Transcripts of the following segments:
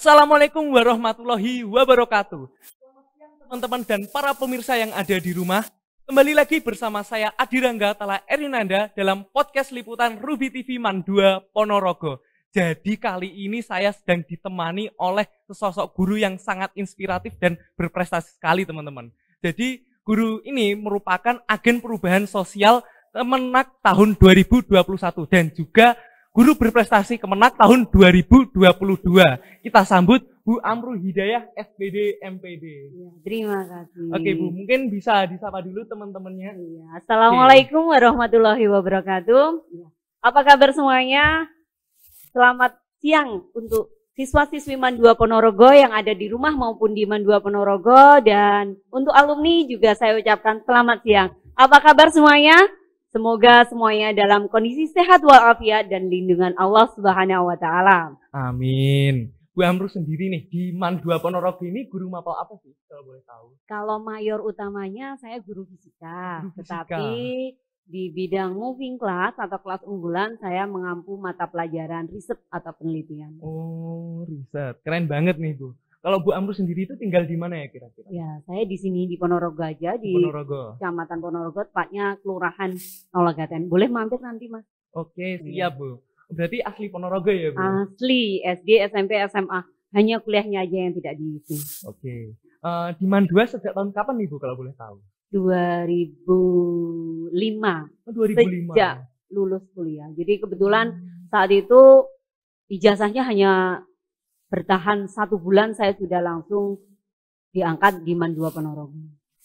Assalamualaikum warahmatullahi wabarakatuh. Selamat siang teman-teman dan para pemirsa yang ada di rumah. Kembali lagi bersama saya Adi Rangga Tala Erinanda dalam podcast liputan Ruby TV Man 2 Ponorogo. Jadi kali ini saya sedang ditemani oleh sesosok guru yang sangat inspiratif dan berprestasi sekali teman-teman. Jadi guru ini merupakan agen perubahan sosial Kemenak tahun 2021 dan juga guru berprestasi Kemenak tahun 2022. Kita sambut Bu Amru Hidayah, SPD MPD. Ya, terima kasih. Oke Bu, mungkin bisa disapa dulu teman-temannya. Ya, Assalamualaikum warahmatullahi wabarakatuh. Ya. Apa kabar semuanya? Selamat siang untuk siswa-siswi Man 2 Ponorogo yang ada di rumah maupun di Man 2 Ponorogo. Dan untuk alumni juga saya ucapkan selamat siang. Apa kabar semuanya? Semoga semuanya dalam kondisi sehat walafiat dan lindungan Allah Subhanahu wa taala. Amin. Bu Amru sendiri nih di Man 2 Ponorogo ini guru mapel apa sih kalau boleh tahu? Kalau mayor utamanya saya guru fisika, Guru fisika. Tetapi di bidang moving class atau kelas unggulan saya mengampu mata pelajaran riset atau penelitian. Oh, riset. Keren banget nih Bu. Kalau Bu Amru sendiri itu tinggal di mana ya kira-kira? Ya, saya di sini di Ponorogo aja, di Ponorogo. Kecamatan Ponorogo, tepatnya Kelurahan Nolagaten. Boleh mampir nanti, Mas? Oke, siap Bu. Berarti asli Ponorogo ya Bu? Asli, SD, SMP, SMA. Hanya kuliahnya aja yang tidak di sini. Oke. Di Man 2 sejak tahun kapan nih Bu kalau boleh tahu? 2005. Oh, 2005. Sejak lulus kuliah. Jadi kebetulan saat itu ijazahnya hanya bertahan 1 bulan, saya sudah langsung diangkat di Man 2 Ponorogo.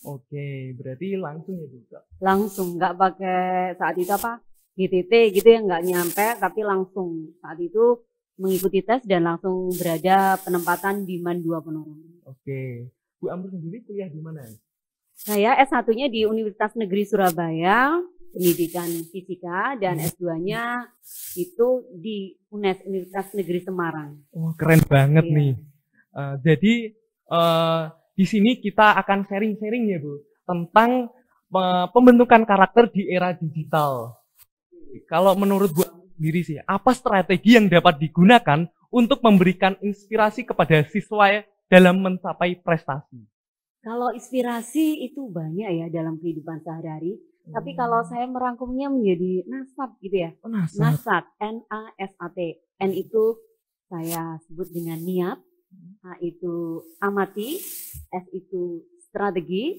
Oke, berarti langsung ya Bu? Langsung, nggak pakai saat itu apa GTT gitu ya, nggak nyampe, tapi langsung saat itu mengikuti tes dan langsung berada penempatan di Man 2 Ponorogo. Oke, Bu Amru sendiri kuliah di mana? Saya S1-nya di Universitas Negeri Surabaya, pendidikan fisika, dan S2-nya itu di UNES, Universitas Negeri Semarang. Oh, keren banget Iya. nih. Jadi di sini kita akan sharing-sharing ya Bu tentang pembentukan karakter di era digital. Kalau menurut Bu sendiri sih, apa strategi yang dapat digunakan untuk memberikan inspirasi kepada siswa dalam mencapai prestasi? Kalau inspirasi itu banyak ya dalam kehidupan sehari-hari. Tapi kalau saya merangkumnya menjadi nasab gitu ya. Oh, nasab. Nasab, N-A-S-A-T. N itu saya sebut dengan niat. A itu amati. S itu strategi.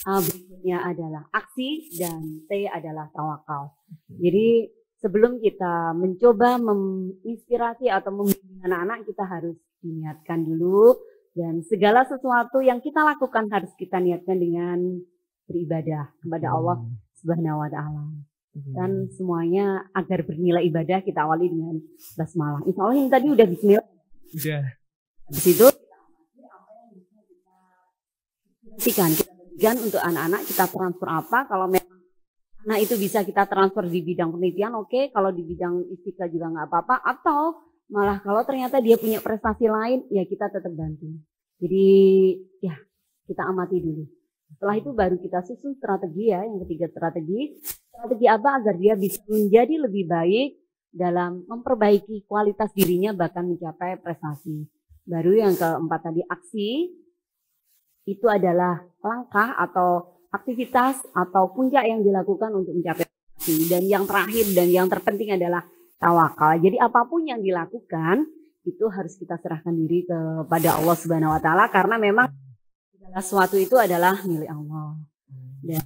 A berikutnya adalah aksi. Dan T adalah tawakal. Jadi sebelum kita mencoba menginspirasi atau membimbing anak-anak, kita harus diniatkan dulu. Dan segala sesuatu yang kita lakukan harus kita niatkan dengan beribadah kepada Allah Subhanahu wa taala. Dan semuanya agar bernilai ibadah kita awali dengan basmalah. Insya Allah yang tadi udah bismillah. Udah. Di situ kita berikan untuk anak-anak, kita transfer apa. Kalau memang anak itu bisa kita transfer di bidang penelitian, oke. Kalau di bidang fisika juga nggak apa-apa. Atau malah kalau ternyata dia punya prestasi lain, ya kita tetap bantu. Jadi ya kita amati dulu. Setelah itu baru kita susun strategi ya. Yang ketiga strategi apa agar dia bisa menjadi lebih baik dalam memperbaiki kualitas dirinya bahkan mencapai prestasi. Baru yang keempat tadi aksi, itu adalah langkah atau aktivitas atau puncak yang dilakukan untuk mencapai prestasi. Dan yang terakhir dan yang terpenting adalah tawakal. Jadi apapun yang dilakukan itu harus kita serahkan diri kepada Allah Subhanahu wa taala karena memang segala sesuatu itu adalah milik Allah. Dan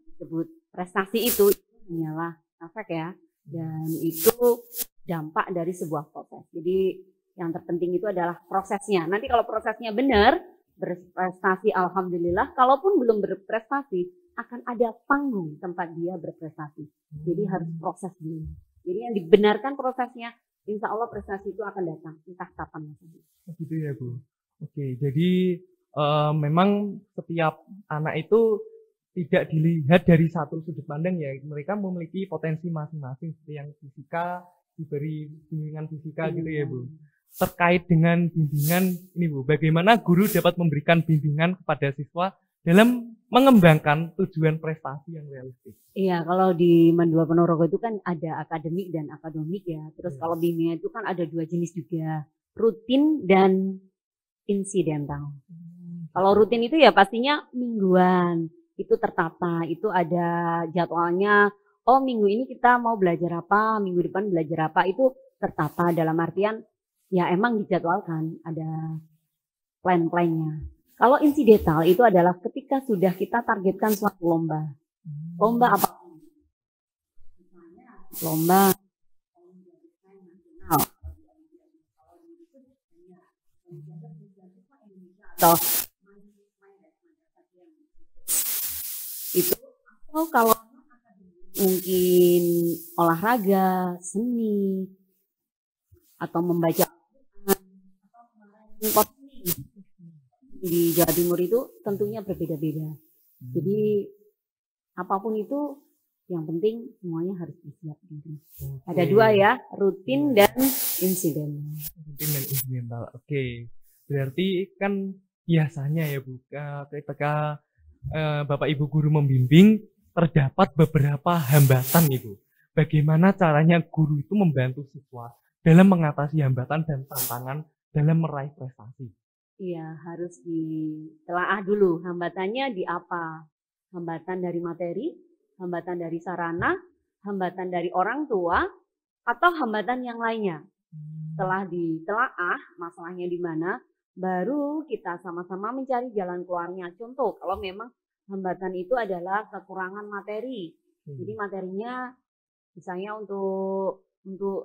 disebut prestasi itu hanyalah efek ya. Dan itu dampak dari sebuah proses. Jadi yang terpenting itu adalah prosesnya. Nanti kalau prosesnya benar, berprestasi alhamdulillah. Kalaupun belum berprestasi, akan ada panggung tempat dia berprestasi. Jadi harus proses dulu. Jadi yang dibenarkan prosesnya, insya Allah prestasi itu akan datang, entah kapan. Gitu ya Bu. Oke, jadi memang setiap anak itu tidak dilihat dari satu sudut pandang ya. Mereka memiliki potensi masing-masing seperti yang fisika, diberi bimbingan fisika gitu ya Bu. Terkait dengan bimbingan ini Bu, bagaimana guru dapat memberikan bimbingan kepada siswa dalam mengembangkan tujuan prestasi yang realistis? Iya, kalau di Man 2 Ponorogo itu kan ada akademik dan akademik ya. Terus kalau bimbingan itu kan ada 2 jenis juga, rutin dan insidental. Kalau rutin itu ya pastinya mingguan, itu tertata, itu ada jadwalnya. Oh minggu ini kita mau belajar apa, minggu depan belajar apa, itu tertata dalam artian ya emang dijadwalkan, ada plan-plannya. Kalau insidental itu adalah ketika sudah kita targetkan suatu lomba. Lomba apa? Lomba nasional. Atau itu atau kalau mungkin olahraga, seni, atau membaca di Jawa Timur itu tentunya berbeda-beda. Jadi apapun itu yang penting semuanya harus disiap gitu. Ada dua ya, rutin dan insiden. Rutin dan insidental. Oke. Berarti kan biasanya ya Bu, ketika Bapak Ibu guru membimbing terdapat beberapa hambatan Ibu. Bagaimana caranya guru itu membantu siswa dalam mengatasi hambatan dan tantangan dalam meraih prestasi? Iya, harus ditelaah dulu hambatannya di apa. Hambatan dari materi, hambatan dari sarana, hambatan dari orang tua, atau hambatan yang lainnya. Setelah ditelaah masalahnya di mana, baru kita sama-sama mencari jalan keluarnya. Contoh, kalau memang hambatan itu adalah kekurangan materi. Jadi materinya misalnya untuk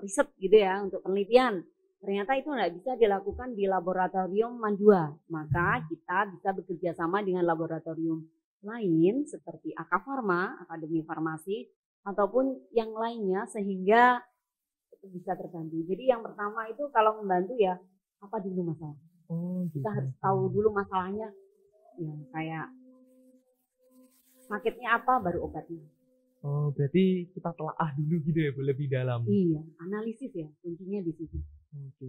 riset gitu ya, untuk penelitian. Ternyata itu nggak bisa dilakukan di laboratorium Mandua. Maka kita bisa bekerja sama dengan laboratorium lain seperti AK Farma, Akademi Farmasi, ataupun yang lainnya sehingga itu bisa terbantu. Jadi yang pertama itu kalau membantu ya apa dulu masalah. Kita harus tahu dulu masalahnya. Ya kayak sakitnya apa baru obatnya. Oh, berarti kita telaah dulu gitu ya, Bu, lebih dalam. Iya, analisis ya, kuncinya di situ. Oke.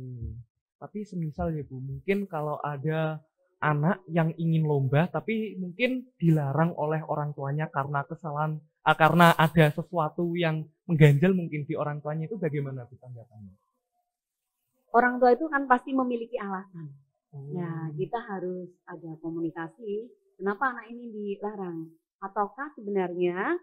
Tapi semisal ya Bu, mungkin kalau ada anak yang ingin lomba tapi mungkin dilarang oleh orang tuanya karena kesalahan, karena ada sesuatu yang mengganjal mungkin di orang tuanya, itu bagaimana Bu tanggapannya? Orang tua itu kan pasti memiliki alasan. Nah, kita harus ada komunikasi, kenapa anak ini dilarang? Ataukah sebenarnya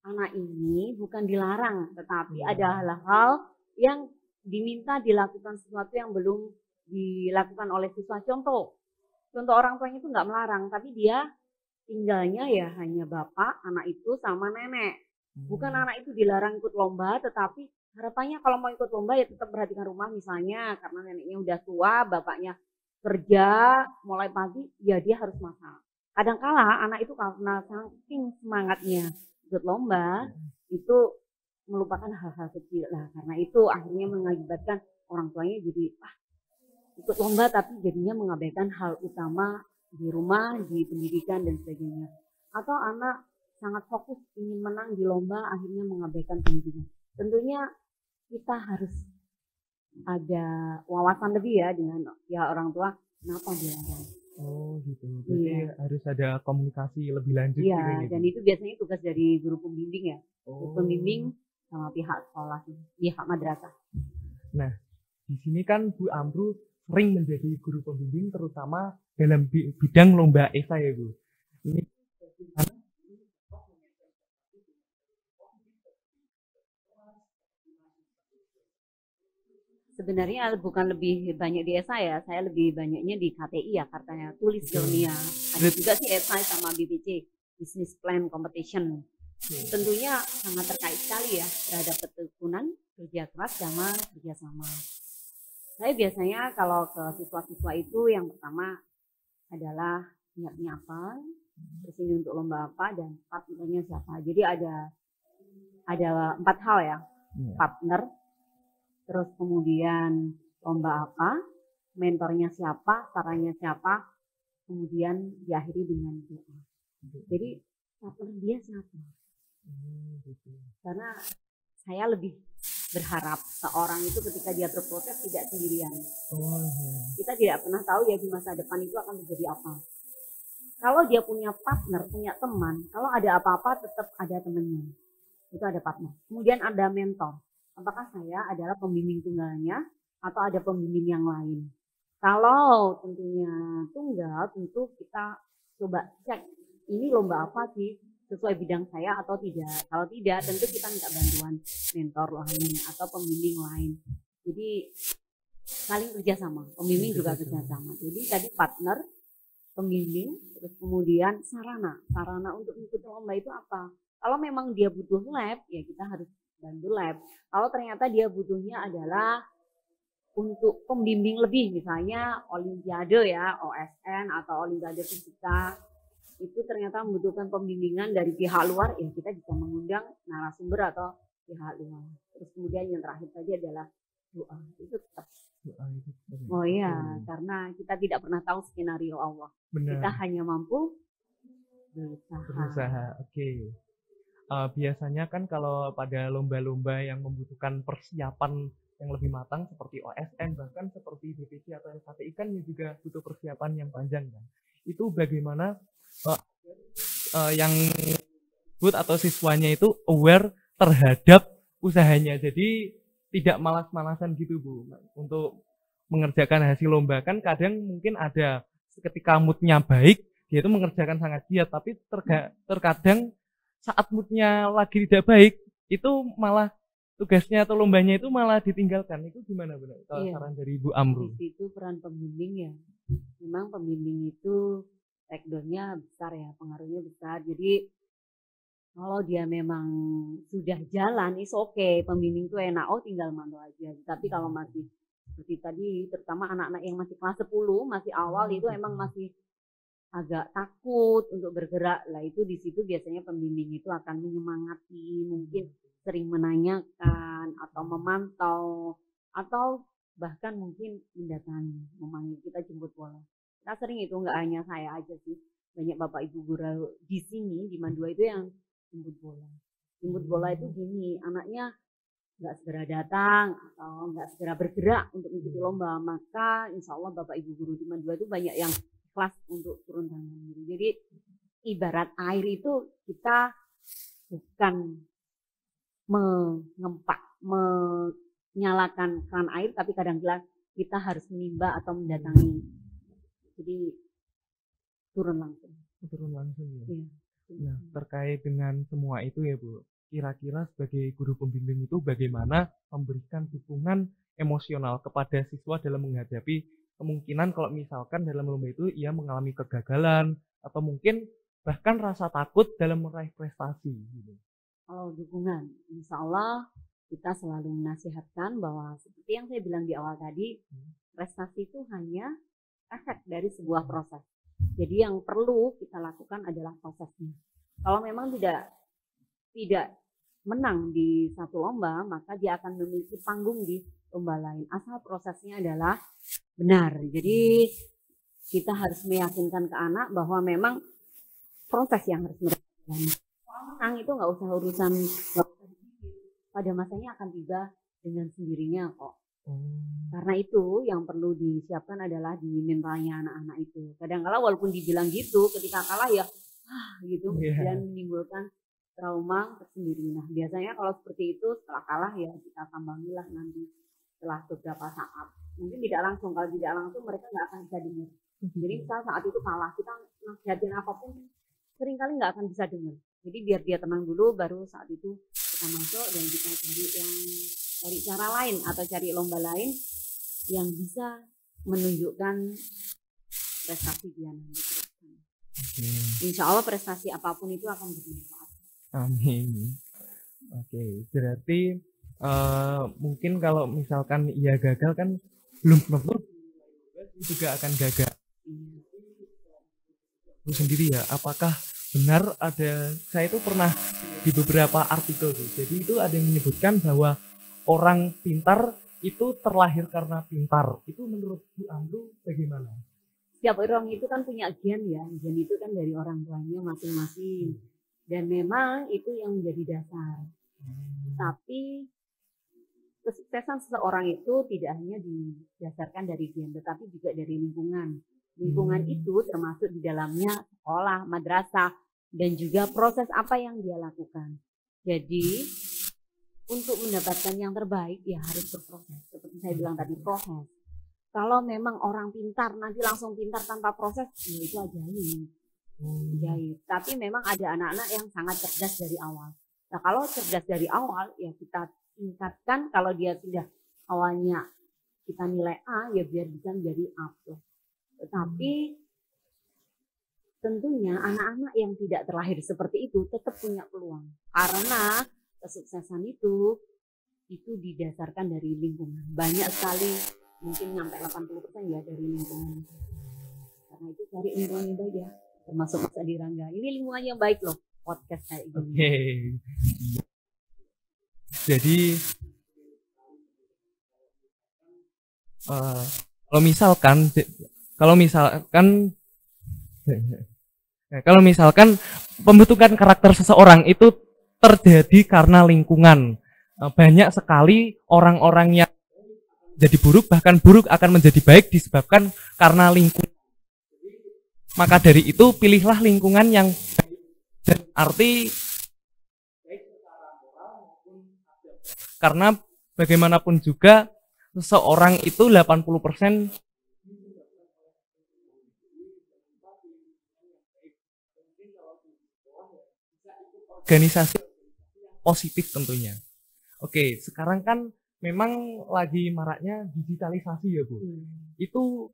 anak ini bukan dilarang, tetapi ada hal-hal yang diminta dilakukan sesuatu yang belum dilakukan oleh siswa. Contoh orang tuanya itu nggak melarang, tapi dia tinggalnya ya hanya bapak, anak itu sama nenek. Bukan anak itu dilarang ikut lomba, tetapi harapannya kalau mau ikut lomba ya tetap perhatikan rumah misalnya, karena neneknya udah tua, bapaknya kerja mulai pagi, ya dia harus masak. Kadangkala anak itu karena saking semangatnya ikut lomba, itu melupakan hal-hal kecil. Nah, karena itu akhirnya mengakibatkan orang tuanya jadi ikut lomba tapi jadinya mengabaikan hal utama di rumah, di pendidikan dan sebagainya. Atau anak sangat fokus ingin menang di lomba akhirnya mengabaikan pendidikan. Tentunya kita harus ada wawasan lebih ya dengan ya orang tua kenapa dilarang. Oh gitu, berarti harus ada komunikasi lebih lanjut gitu ya. Dan itu biasanya tugas dari guru pembimbing ya. Guru pembimbing sama pihak sekolah, pihak madrasah. Nah, di sini kan Bu Amru sering menjadi guru pembimbing terutama dalam bidang lomba ESA ya Bu. Ini sebenarnya bukan lebih banyak di ESA ya, saya lebih banyaknya di KTI ya, katanya tulis ilmiah. Ada juga sih ESA sama BPC, Business Plan Competition. Tentunya sangat terkait sekali ya terhadap ketekunan, kerja keras, sama kerjasama. Saya biasanya kalau ke siswa-siswa itu yang pertama adalah niatnya apa, terus ini untuk lomba apa, dan partnernya siapa. Jadi ada 4 hal ya, partner, terus kemudian lomba apa, mentornya siapa, caranya siapa, kemudian diakhiri dengan doa. Jadi partner dia siapa? Karena saya lebih berharap seorang itu ketika dia berproses tidak sendirian. Kita tidak pernah tahu ya di masa depan itu akan terjadi apa. Kalau dia punya partner, punya teman, kalau ada apa-apa tetap ada temannya. Itu ada partner. Kemudian ada mentor. Apakah saya adalah pembimbing tunggalnya atau ada pembimbing yang lain? Kalau tentunya tunggal, tentu kita coba cek ini lomba apa sih, sesuai bidang saya atau tidak. Kalau tidak, tentu kita minta bantuan mentor lain atau pembimbing lain. Jadi saling kerjasama, pembimbing juga kerjasama. Jadi tadi partner, pembimbing, terus kemudian sarana untuk mengikuti lomba itu apa? Kalau memang dia butuh lab, ya kita harus bantu lab. Kalau ternyata dia butuhnya adalah untuk pembimbing lebih, misalnya olimpiade ya, OSN atau olimpiade fisika, itu ternyata membutuhkan pembimbingan dari pihak luar, ya kita bisa mengundang narasumber atau pihak luar. Terus kemudian yang terakhir tadi adalah doa, itu tetap. Oh iya, karena kita tidak pernah tahu skenario Allah. Benar. Kita hanya mampu berusaha. Oke. Biasanya kan kalau pada lomba-lomba yang membutuhkan persiapan yang lebih matang seperti OSN, bahkan seperti BPC atau LKTI kan juga butuh persiapan yang panjang kan. Itu bagaimana yang disebut atau siswanya itu aware terhadap usahanya. Jadi tidak malas-malasan gitu Bu untuk mengerjakan hasil lomba. Kan kadang mungkin ada ketika moodnya baik dia itu mengerjakan sangat giat, tapi terkadang saat moodnya lagi tidak baik itu malah tugasnya atau lombanya itu malah ditinggalkan. Itu gimana benar? Kalau saran dari Ibu Amru? Di situ peran pembimbing ya. Memang pembimbing itu background-nya besar ya, pengaruhnya besar. Jadi kalau dia memang sudah jalan, is okay. Pembimbing itu enak, tinggal mantau aja. Tapi kalau masih seperti tadi, terutama anak-anak yang masih kelas 10, masih awal itu emang masih agak takut untuk bergerak. Lah itu di situ biasanya pembimbing itu akan menyemangati, mungkin sering menanyakan atau memantau atau bahkan mungkin mendatangi, memanggil kita jemput bola. Kita sering itu, nggak hanya saya aja sih, banyak bapak ibu guru di sini di Mandua itu yang jemput bola. Jemput bola itu gini, anaknya nggak segera datang atau nggak segera bergerak untuk mengikuti lomba, maka insya Allah bapak ibu guru di Mandua itu banyak yang ikhlas untuk turun tangan. Jadi ibarat air itu kita bukan mengempak, menyalakan keran air, tapi kadang-kadang kita harus menimba atau mendatangi. Jadi turun langsung. Turun langsung ya. Iya. Nah, terkait dengan semua itu ya Bu, kira-kira sebagai guru pembimbing itu bagaimana memberikan dukungan emosional kepada siswa dalam menghadapi kemungkinan kalau misalkan dalam lomba itu ia mengalami kegagalan atau mungkin bahkan rasa takut dalam meraih prestasi gitu. Kalau dukungan, insya Allah kita selalu menasihatkan bahwa seperti yang saya bilang di awal tadi, prestasi itu hanya efek dari sebuah proses. Jadi yang perlu kita lakukan adalah prosesnya. Kalau memang tidak menang di satu lomba, maka dia akan memiliki panggung di lomba lain. Asal prosesnya adalah benar. Jadi kita harus meyakinkan ke anak bahwa memang proses yang harus mereka jalani. Soal menang itu nggak usah urusan, pada masanya akan tiba dengan sendirinya kok. Karena itu yang perlu disiapkan adalah di mentalnya anak-anak itu. Kadang-kala walaupun dibilang gitu, ketika kalah ya gitu, dan menimbulkan trauma tersendiri. Nah biasanya kalau seperti itu setelah kalah ya kita sambangilah nanti setelah beberapa saat. Mungkin tidak langsung, kalau tidak langsung mereka nggak akan bisa dengar. Jadi misal saat itu kalah, kita nasihatin apapun seringkali nggak akan bisa dengar. Jadi biar dia tenang dulu, baru saat itu kita masuk dan kita cari cara lain atau cari lomba lain yang bisa menunjukkan prestasi dia nanti. Insya Allah prestasi apapun itu akan bermanfaat. Amin. Oke, berarti mungkin kalau misalkan ia gagal kan belum tentu juga akan gagal. Itu sendiri ya, apakah benar ada, saya itu pernah di beberapa artikel tuh, jadi itu ada yang menyebutkan bahwa orang pintar itu terlahir karena pintar. Itu menurut Bu Amru bagaimana? Setiap orang itu kan punya gen ya, gen itu kan dari orang tuanya masing-masing. Dan memang itu yang menjadi dasar. Tapi kesuksesan seseorang itu tidak hanya didasarkan dari gen, tetapi juga dari lingkungan. Lingkungan itu termasuk di dalamnya sekolah, madrasah, dan juga proses apa yang dia lakukan. Jadi untuk mendapatkan yang terbaik ya harus berproses. Seperti saya bilang tadi, proses. Kalau memang orang pintar nanti langsung pintar tanpa proses, ya itu ajaib. Ajaib. Tapi memang ada anak-anak yang sangat cerdas dari awal. Nah kalau cerdas dari awal ya kita tingkatkan, kalau dia sudah awalnya kita nilai A ya biar bisa menjadi A+. Tetapi tentunya anak-anak yang tidak terlahir seperti itu tetap punya peluang. Karena kesuksesan itu didasarkan dari lingkungan. Banyak sekali, mungkin sampai 80% ya dari lingkungan. Karena itu cari lingkungan yang baik ya, termasuk Mas Adirangga. Ini lingkungan yang baik loh, podcast kayak gini. Oke. Jadi kalau misalkan pembentukan karakter seseorang itu terjadi karena lingkungan. Banyak sekali orang-orang yang jadi buruk, bahkan buruk akan menjadi baik disebabkan karena lingkungan. Maka dari itu pilihlah lingkungan yang baik. Dan arti karena bagaimanapun juga seseorang itu 80% organisasi positif tentunya. Oke, sekarang kan memang lagi maraknya digitalisasi ya Bu. Itu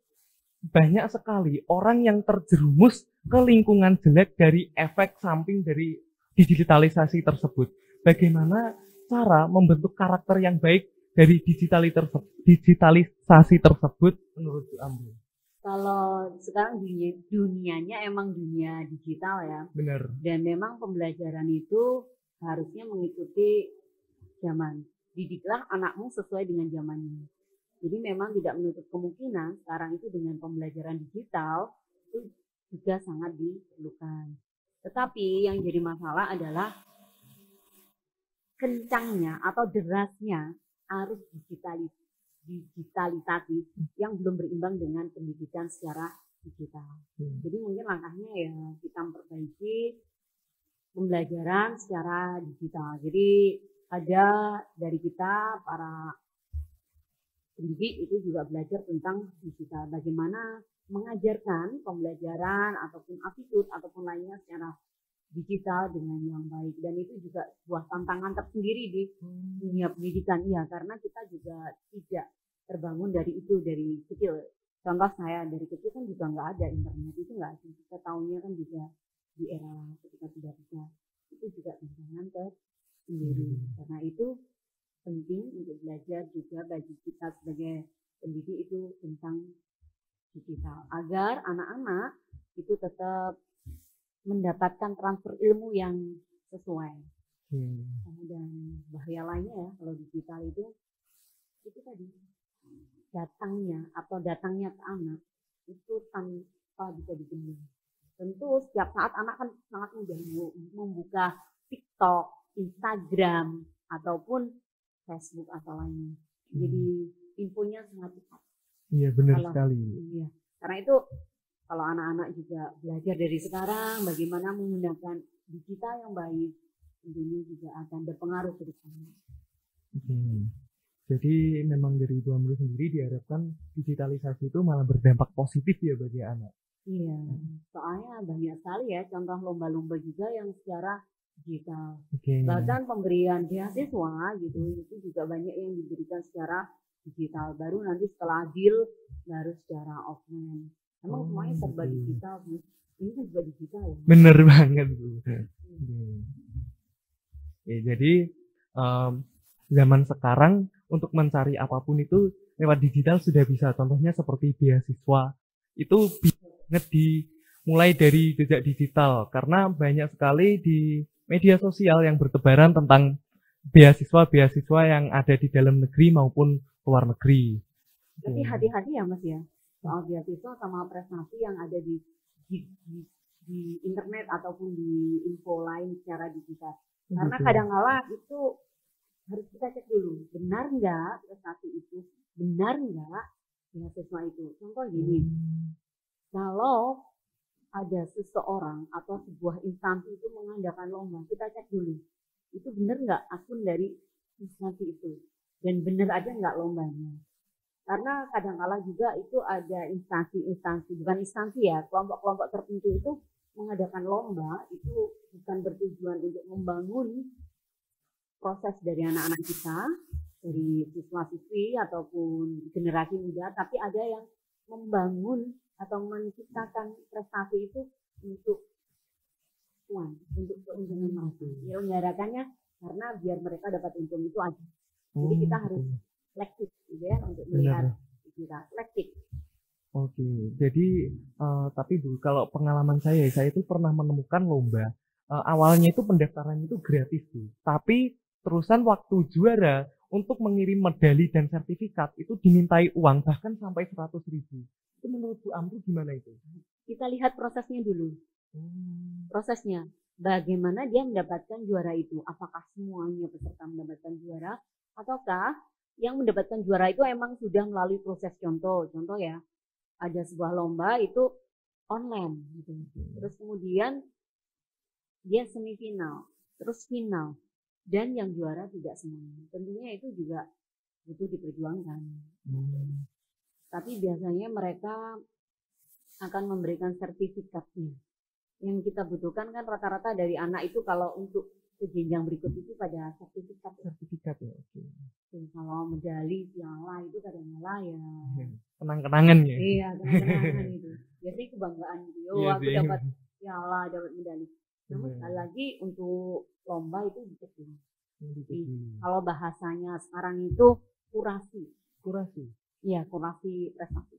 banyak sekali orang yang terjerumus ke lingkungan jelek dari efek samping dari digitalisasi tersebut. Bagaimana cara membentuk karakter yang baik dari digitalisasi tersebut menurut Bu Amru? Kalau sekarang dunianya emang dunia digital ya. Benar. Dan memang pembelajaran itu harusnya mengikuti zaman. Didiklah anakmu sesuai dengan zamannya. Jadi memang tidak menutup kemungkinan sekarang itu dengan pembelajaran digital itu juga sangat diperlukan. Tetapi yang jadi masalah adalah kencangnya atau derasnya arus digitalisasi yang belum berimbang dengan pendidikan secara digital. Jadi mungkin langkahnya ya kita memperbaiki pembelajaran secara digital. Jadi ada dari kita para pendidik itu juga belajar tentang digital, bagaimana mengajarkan pembelajaran ataupun attitude ataupun lainnya secara digital dengan yang baik. Dan itu juga sebuah tantangan tersendiri di dunia pendidikan ya, karena kita juga tidak terbangun dari itu dari kecil. Contoh saya dari kecil kan juga nggak ada internet, itu nggak ada. Kita tahunya kan juga di era ketika tidak bisa, itu juga tantangan tersendiri. Karena itu penting untuk belajar juga bagi kita sebagai pendidik itu tentang digital agar anak-anak itu tetap mendapatkan transfer ilmu yang sesuai. Dan bahaya lainnya ya kalau digital itu tadi datangnya ke anak itu tanpa bisa dibendung. Tentu setiap saat anak kan sangat mudah membuka TikTok, Instagram ataupun Facebook atau lainnya. Jadi infonya sangat cepat. Iya benar sekali. Iya. Karena itu kalau anak-anak juga belajar dari sekarang bagaimana menggunakan digital yang baik, tentunya juga akan berpengaruh ke depannya. Jadi memang dari Ibu Amru sendiri diharapkan digitalisasi itu malah berdampak positif ya bagi anak. Iya, soalnya banyak sekali ya contoh lomba-lomba juga yang secara digital. Bahkan pemberian beasiswa gitu itu juga banyak yang diberikan secara digital. Baru nanti setelah adil baru secara offline. Emang semuanya serba digital. Ini kan juga digital ya. Bener banget Bu. Jadi zaman sekarang untuk mencari apapun itu lewat digital sudah bisa. Contohnya seperti beasiswa itu bisa banget dimulai dari jejak digital karena banyak sekali di media sosial yang bertebaran tentang beasiswa yang ada di dalam negeri maupun luar negeri. Tapi hati-hati ya Mas ya soal beasiswa sama prestasi yang ada di internet ataupun di info lain secara digital. Karena kadang-kala itu harus kita cek dulu, benar nggak prestasi itu, benar nggak beasiswa itu. Contoh gini, kalau ada seseorang atau sebuah instansi itu mengadakan lomba, kita cek dulu, itu benar nggak akun dari instansi itu, dan benar aja nggak lombanya. Karena kadang-kala juga itu ada instansi-instansi, bukan instansi ya, kelompok-kelompok tertentu itu mengadakan lomba itu bukan bertujuan untuk membangun proses dari anak-anak kita, dari siswa-siswi ataupun generasi muda, tapi ada yang membangun atau menciptakan prestasi itu untuk untuk keuntungan mereka. Menyelenggarakannya karena biar mereka dapat untung itu aja. Jadi kita harus selektif gitu ya untuk melihat kita selektif. Oke, jadi tapi Bu, kalau pengalaman saya itu pernah menemukan lomba. Awalnya itu pendaftarannya itu gratis Bu, tapi terusan waktu juara untuk mengirim medali dan sertifikat itu dimintai uang bahkan sampai 100.000. Itu menurut Bu Amru gimana itu? Kita lihat prosesnya dulu. Prosesnya, bagaimana dia mendapatkan juara itu? Apakah semuanya peserta mendapatkan juara? Ataukah yang mendapatkan juara itu emang sudah melalui proses contoh ya, ada sebuah lomba itu online gitu. Terus kemudian dia semifinal, terus final, dan yang juara tidak semuanya. Tentunya itu juga butuh diperjuangkan. Tapi biasanya mereka akan memberikan sertifikatnya. Yang kita butuhkan kan rata-rata dari anak itu kalau untuk ke jenjang berikut itu pada sertifikat ya. Kalau medali piala itu kadang-kala ya kenang-kenangan ya. Iya, kenang-kenangan itu. Biasanya kebanggaan gitu. Aku dapat piala, dapat medali. Namun sekali lagi untuk lomba itu dicek dulu. Kalau bahasanya sekarang itu kurasi. Iya, kurasi prestasi.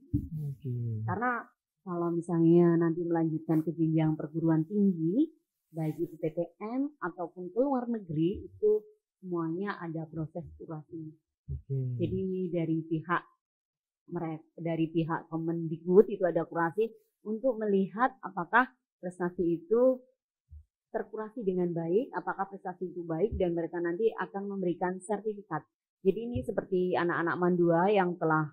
Karena kalau misalnya nanti melanjutkan ke jenjang perguruan tinggi, baik itu PTN ataupun ke luar negeri, itu semuanya ada proses kurasi. Jadi dari pihak Kemendikbud itu ada kurasi untuk melihat apakah prestasi itu terkurasi dengan baik, apakah prestasi itu baik, dan mereka nanti akan memberikan sertifikat. Jadi ini seperti anak-anak Mandua yang telah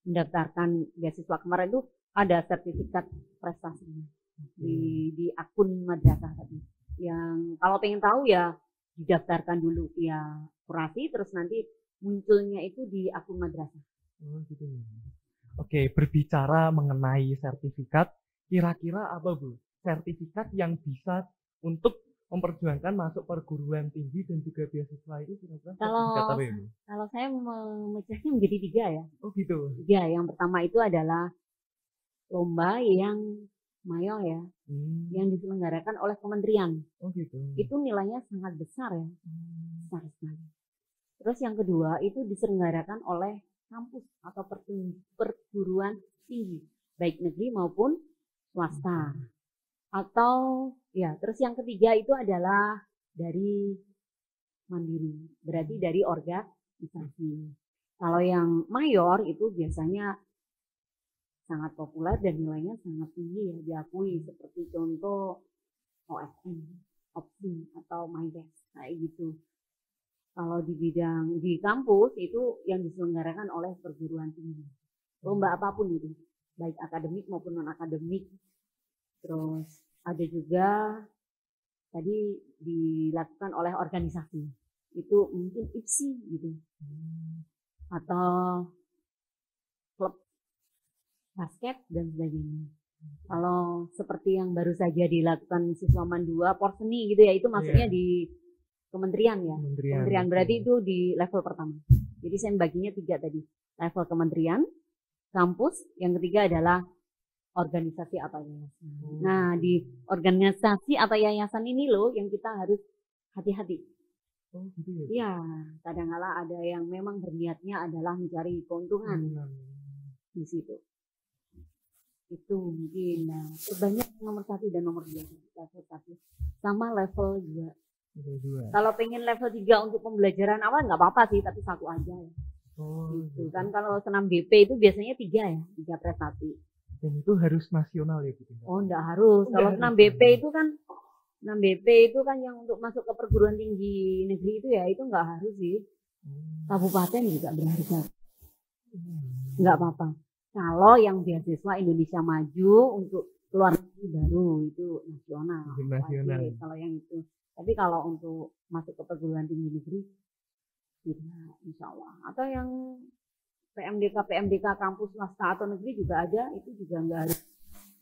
mendaftarkan beasiswa kemarin itu ada sertifikat prestasinya di akun madrasah tadi. Yang kalau pengen tahu ya didaftarkan dulu ya kurasi, terus nanti munculnya itu di akun madrasah. Oke, berbicara mengenai sertifikat, kira-kira apa Bu? Sertifikat yang bisa untuk memperjuangkan masuk perguruan tinggi dan juga beasiswa itu kira-kira sertifikat apa ya? Kalau saya memecahnya menjadi 3 ya. Oh gitu. 3. Yang pertama itu adalah lomba yang mayor ya, yang diselenggarakan oleh kementerian. Oh gitu. Itu nilainya sangat besar ya, besar sekali. Terus yang kedua itu diselenggarakan oleh kampus atau perguruan tinggi, baik negeri maupun swasta. Atau ya, terus yang ketiga itu adalah dari mandiri, berarti dari organisasi. Kalau yang mayor itu biasanya sangat populer dan nilainya sangat tinggi ya, diakui, seperti contoh OSN, OPSI atau MyBest kayak gitu. Kalau di kampus itu yang diselenggarakan oleh perguruan tinggi, lomba apapun itu, baik akademik maupun non akademik. Terus ada juga tadi dilakukan oleh organisasi, itu mungkin IPSI gitu, atau klub basket dan sebagainya. Kalau seperti yang baru saja dilakukan siswa Mandua Porseni gitu ya, itu maksudnya di kementerian ya. Kementerian berarti itu di level pertama. Jadi saya membaginya 3 tadi. Level kementerian, kampus, yang ketiga adalah organisasi atau yayasan. Nah, di organisasi atau yayasan ini loh yang kita harus hati-hati. Iya, kadang-kala ada yang memang berniatnya adalah mencari keuntungan di situ. Itu mungkin terbanyak nomor 1 dan nomor 2, level 1 sama level 2. Kalau pengen level 3 untuk pembelajaran awal nggak apa-apa sih, tapi 1 aja ya. Gitu kan, kalau senam BP itu biasanya 3 ya, 3 prestasi. Dan itu harus nasional ya gitu? Oh enggak harus. Kalau senam BP itu kan, senam BP itu kan yang untuk masuk ke perguruan tinggi negeri itu ya, itu nggak harus sih. Kabupaten juga berharga. Nggak apa-apa. Kalau yang beasiswa Indonesia Maju untuk keluar negeri baru itu nasional. Kalau yang itu. Tapi kalau untuk masuk ke perguruan tinggi negeri, tidak, insya Allah. Atau yang PMDK kampus swasta atau negeri juga ada, itu juga nggak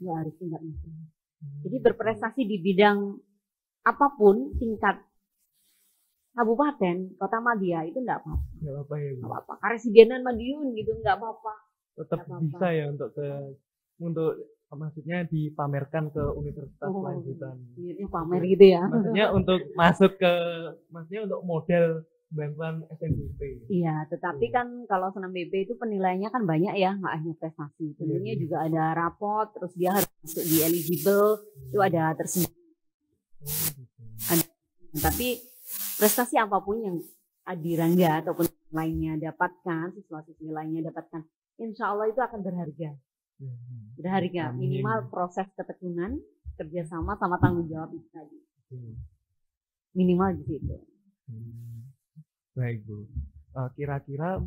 harus tingkat nasional. Jadi berprestasi di bidang apapun tingkat kabupaten, kota Madya itu enggak apa-apa. Enggak apa-apa ya, Bu. Enggak apa-apa. Karesidenan Madiun gitu enggak apa-apa. Tetap bisa ya untuk maksudnya dipamerkan ke universitas lanjutan. Ini pamer gitu ya. Maksudnya untuk maksudnya untuk model bantuan SNBP. Iya, tetapi kan kalau senam BP itu penilaiannya kan banyak ya, nggak hanya prestasi. Tentunya juga ada rapot, terus dia harus masuk di eligible, itu ada tersendiri. Tapi prestasi apapun yang Adirangga ataupun lainnya dapatkan, siswa-siswi lainnya dapatkan, insya Allah itu akan berharga. Berharga, minimal proses ketekunan, kerjasama sama tanggung jawab itu tadi. Minimal di situ. Baik, Bu. Kira-kira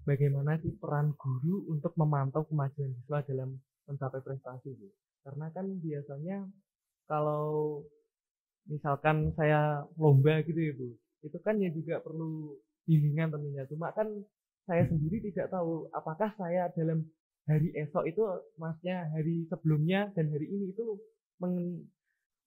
bagaimana sih peran guru untuk memantau kemajuan siswa dalam mencapai prestasi, Bu? Karena kan biasanya kalau misalkan saya lomba gitu ya, Bu, itu kan ya juga perlu bimbingan tentunya. Cuma kan saya sendiri tidak tahu apakah saya dalam hari esok itu, maksudnya hari sebelumnya dan hari ini itu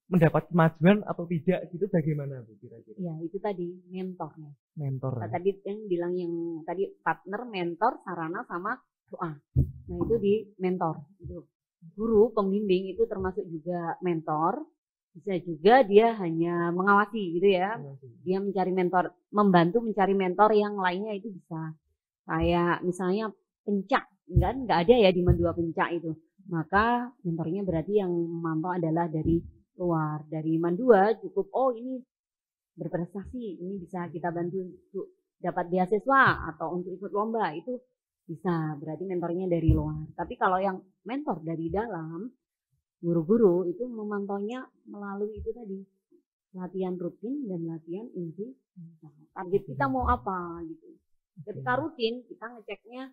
mendapat kemajuan atau tidak gitu, bagaimana, Bu, kira-kira? Ya, itu tadi mentornya. Mentor. Nah, tadi yang bilang yang tadi partner, mentor, sarana sama doa. Nah, itu di mentor. Itu guru, pembimbing itu termasuk juga mentor. Bisa juga dia hanya mengawasi gitu ya. Dia mencari mentor, membantu mencari mentor yang lainnya itu bisa. Kayak misalnya pencak, enggak ada ya di Mandua pencak itu. Maka mentornya berarti yang memantau adalah dari luar. Dari Mandua cukup, oh ini berprestasi, ini bisa kita bantu untuk dapat beasiswa atau untuk ikut lomba, itu bisa, berarti mentornya dari luar. Tapi kalau yang mentor dari dalam, guru-guru itu memantaunya melalui itu tadi, latihan rutin dan latihan inti. Target kita mau apa gitu. Ketika rutin kita ngeceknya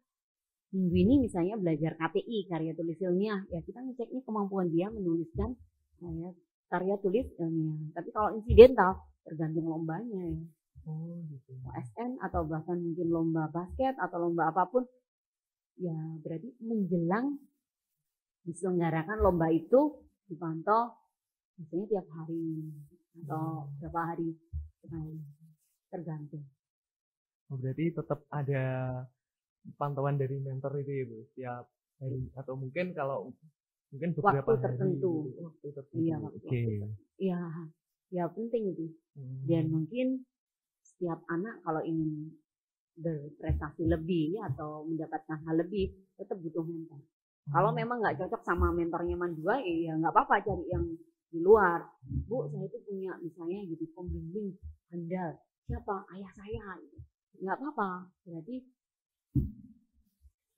minggu ini misalnya belajar KTI, karya tulis ilmiah, ya kita ngeceknya kemampuan dia menuliskan karya tulis ilmiah. Tapi kalau insidental tergantung lombanya ya. Gitu. OSN atau bahkan mungkin lomba basket atau lomba apapun, ya berarti menjelang diselenggarakan lomba itu dipantau misalnya tiap hari atau berapa hari tergantung. Berarti tetap ada pantauan dari mentor itu ya, Bu, setiap hari atau mungkin kalau mungkin beberapa waktu tertentu. Waktu tertentu. Iya, waktu. Iya, ya penting itu. Dan mungkin setiap anak kalau ingin berprestasi lebih atau mendapatkan hal lebih, tetap butuh mentor. Kalau memang nggak cocok sama mentornya Mandua, ya nggak apa-apa cari yang di luar. Bu, saya itu punya misalnya gitu pembimbing handal. Siapa? Ayah saya. Nggak apa-apa. Berarti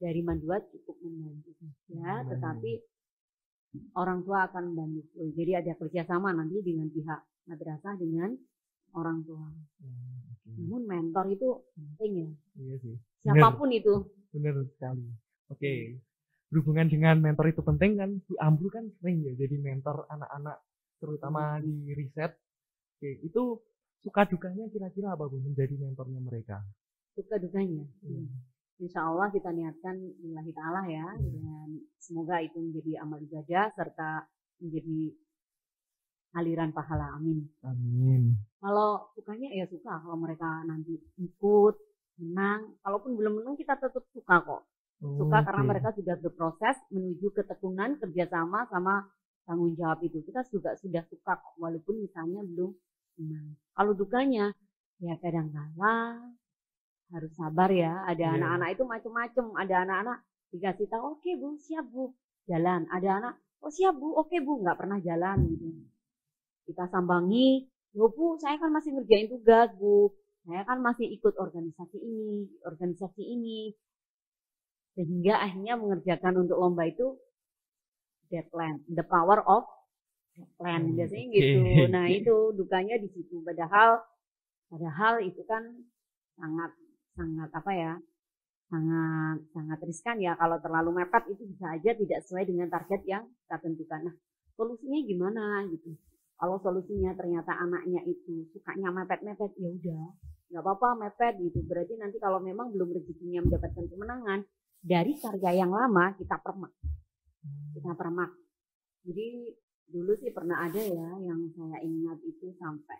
dari Mandua cukup membantu saja, tetapi orang tua akan membantu. Jadi ada kerjasama nanti dengan pihak madrasah dengan orang tua. Namun mentor itu penting ya. Iya sih. Siapapun itu. Benar sekali. Oke. Berhubungan dengan mentor itu penting kan, Bu Amru kan sering ya jadi mentor anak-anak terutama di riset. Oke, itu suka dukanya kira-kira apa, Bu, menjadi mentornya mereka? Suka dukanya. Insya Allah kita niatkan lillahi ta'ala ya, dan semoga itu menjadi amal ibadah serta menjadi aliran pahala, amin. Amin. Kalau sukanya ya suka, kalau mereka nanti ikut, menang, kalaupun belum menang kita tetap suka kok. Suka karena mereka sudah berproses menuju ketekunan, kerjasama sama tanggung jawab itu. Kita juga sudah suka kok, walaupun misalnya belum menang. Kalau dukanya, ya kadang-kala harus sabar ya. Ada anak-anak itu macam-macam. Ada anak-anak dikasih tahu, oke Bu, siap Bu, jalan. Ada anak, oh siap Bu, oke Bu, nggak pernah jalan gitu. Kita sambangi, loh Bu, saya kan masih ngerjain tugas Bu. Saya kan masih ikut organisasi ini. Sehingga akhirnya mengerjakan untuk lomba itu deadline, the power of deadline, biasanya gitu. Nah itu dukanya di situ. Padahal itu kan sangat riskan ya, kalau terlalu mepet itu bisa aja tidak sesuai dengan target yang kita tentukan. Nah solusinya gimana gitu? Kalau solusinya ternyata anaknya itu sukanya mepet-mepet, ya udah nggak apa-apa mepet gitu. Berarti nanti kalau memang belum rezekinya mendapatkan kemenangan, dari karya yang lama kita permak. Jadi dulu sih pernah ada ya yang saya ingat itu sampai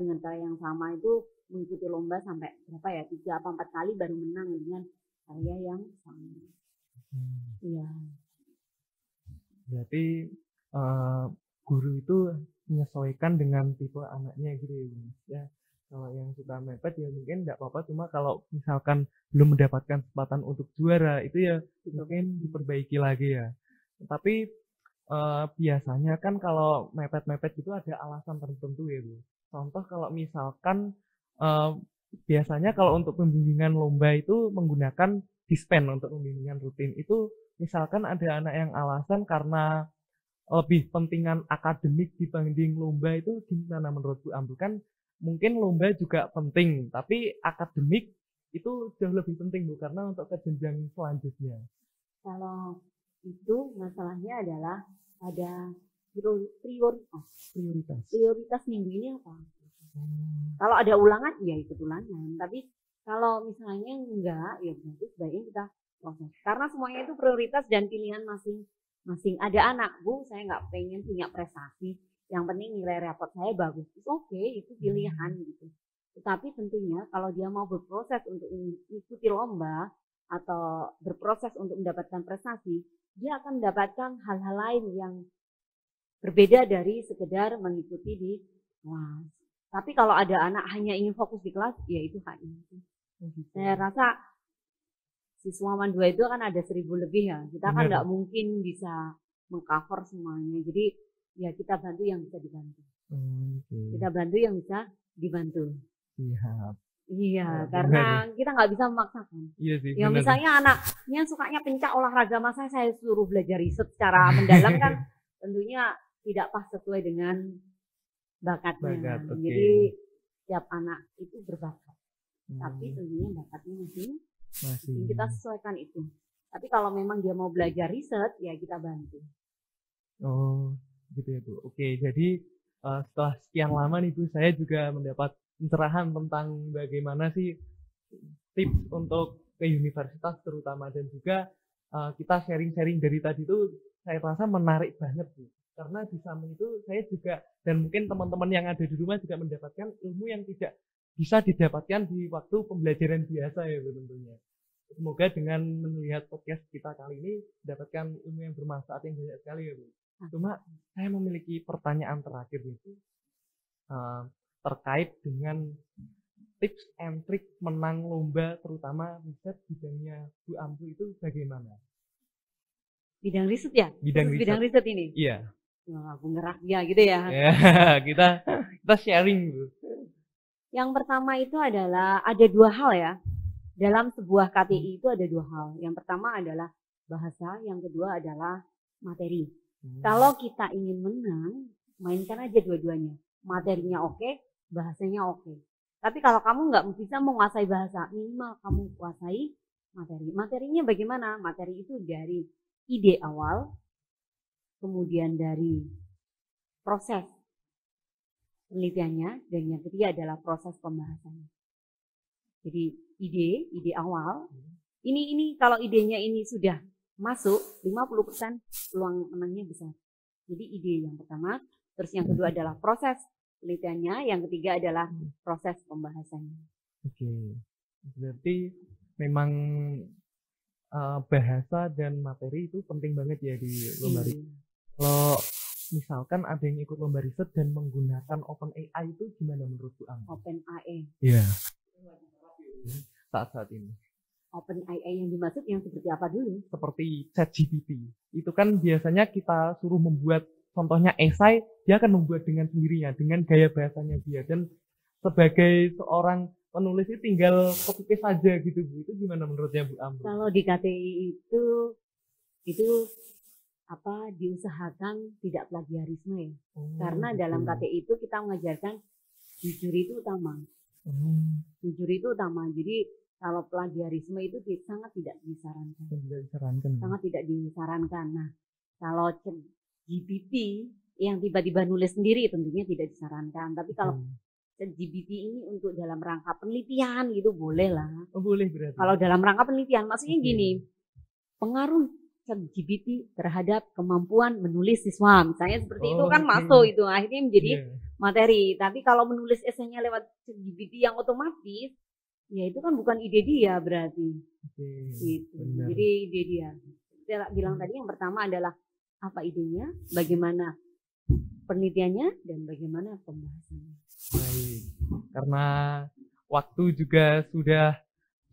dengan karya yang sama itu mengikuti lomba sampai berapa ya 3 apa 4 kali baru menang dengan karya yang sama. Iya. Berarti guru itu menyesuaikan dengan tipe anaknya gitu ya. Kalau yang suka mepet ya mungkin enggak apa-apa, cuma kalau misalkan belum mendapatkan kesempatan untuk juara itu ya mungkin diperbaiki lagi ya. Tapi biasanya kan kalau mepet-mepet itu ada alasan tertentu ya Bu. Contoh kalau misalkan biasanya kalau untuk pembimbingan lomba itu menggunakan dispen untuk pembimbingan rutin itu misalkan ada anak yang alasan karena lebih pentingan akademik dibanding lomba itu gimana menurut Bu Amru? Kan mungkin lomba juga penting, tapi akademik itu jauh lebih penting Bu karena untuk ke jenjang selanjutnya. Kalau itu masalahnya adalah ada prioritas minggu ini apa? Kalau ada ulangan ya ikut ulangan, tapi kalau misalnya enggak ya berarti sebaiknya kita proses karena semuanya itu prioritas dan pilihan masing-masing. Ada anak, Bu, saya nggak pengen punya prestasi, yang penting nilai rapot saya bagus. Oke, itu pilihan gitu. Tetapi tentunya kalau dia mau berproses untuk mengikuti lomba atau berproses untuk mendapatkan prestasi, dia akan mendapatkan hal-hal lain yang berbeda dari sekedar mengikuti di kelas. Tapi kalau ada anak hanya ingin fokus di kelas, ya itu haknya. Saya rasa siswa Mandua itu kan ada 1.000 lebih ya. Kita kan nggak mungkin bisa mengcover semuanya. Jadi ya kita bantu yang bisa dibantu. Kita bantu yang bisa dibantu. Iya, karena kita nggak bisa memaksakan. Iya sih. Ya misalnya anaknya sukanya pencak olahraga, masa saya suruh belajar riset secara mendalam kan tentunya tidak pas sesuai dengan bakatnya. Jadi setiap anak itu berbakat. Tapi tentunya bakatnya masing kita sesuaikan itu. Tapi kalau memang dia mau belajar riset, ya kita bantu. Oh, gitu ya Bu. Oke, jadi setelah sekian lama nih Bu, saya juga mendapat pencerahan tentang bagaimana sih tips untuk ke universitas terutama, dan juga kita sharing-sharing dari tadi itu saya rasa menarik banget Bu. Karena di samping itu saya juga dan mungkin teman-teman yang ada di rumah juga mendapatkan ilmu yang tidak bisa didapatkan di waktu pembelajaran biasa ya Bu tentunya. Semoga dengan melihat podcast kita kali ini mendapatkan ilmu yang bermanfaat yang banyak sekali ya Bu. Cuma saya memiliki pertanyaan terakhir itu terkait dengan tips and trick menang lomba terutama riset bidangnya Bu Amru itu bagaimana? Bidang riset ya? Bidang riset ini? Iya. Wah, aku ngerah ya gitu ya. kita sharing Bu. Yang pertama itu adalah ada 2 hal ya. Dalam sebuah KTI itu ada 2 hal. Yang pertama adalah bahasa, yang kedua adalah materi. Kalau kita ingin menang, mainkan aja dua-duanya. Materinya oke, bahasanya oke. Tapi kalau kamu nggak bisa menguasai bahasa, minimal kamu kuasai materi. Materinya bagaimana? Materi itu dari ide awal, kemudian dari proses penelitiannya, dan yang ketiga adalah proses pembahasannya. Jadi ide awal, ini kalau idenya ini sudah masuk 50% peluang menangnya besar. Jadi ide yang pertama, terus yang kedua adalah proses penelitiannya, yang ketiga adalah proses pembahasannya. Oke, berarti memang bahasa dan materi itu penting banget ya di lomba riset. Kalau misalkan ada yang ikut lomba riset dan menggunakan OpenAI itu gimana menurut Bu Amru? OpenAI? Iya. Saat ini. OpenAI yang dimaksud yang seperti apa dulu? Seperti ChatGPT. Itu kan biasanya kita suruh membuat contohnya esai, dia akan membuat dengan sendirinya, dengan gaya bahasanya dia. Dan sebagai seorang penulis itu tinggal copy paste saja gitu Bu. Itu gimana menurutnya Bu Amru? Kalau di KTI itu diusahakan tidak plagiarisme ya. Karena dalam KTI itu kita mengajarkan jujur itu utama. Jujur itu utama. Jadi kalau plagiarisme itu sangat tidak disarankan. Sangat tidak disarankan. Nah, kalau GPT yang tiba-tiba nulis sendiri tentunya tidak disarankan. Tapi kalau ChatGPT ini untuk dalam rangka penelitian gitu boleh lah. Oh, boleh berarti. Kalau dalam rangka penelitian, maksudnya Oke. gini, pengaruh ChatGPT terhadap kemampuan menulis siswa, misalnya seperti itu kan Oke. masuk itu akhirnya menjadi Iya. materi. Tapi kalau menulis esainya lewat ChatGPT yang otomatis, ya itu kan bukan ide dia berarti. Oke. Gitu. Benar. Jadi ide dia. Saya bilang tadi yang pertama adalah apa idenya, bagaimana penelitiannya, dan bagaimana pembahasannya. Baik. Karena waktu juga sudah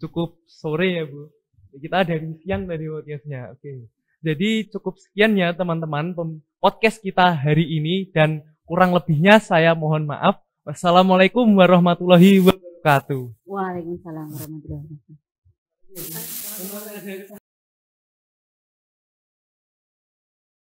cukup sore ya Bu. Kita dari siang tadi podcastnya. Oke. Jadi cukup sekian ya teman-teman podcast kita hari ini, dan kurang lebihnya saya mohon maaf. Wassalamualaikum warahmatullahi wabarakatuh. Waalaikumsalam warahmatullahi wabarakatuh.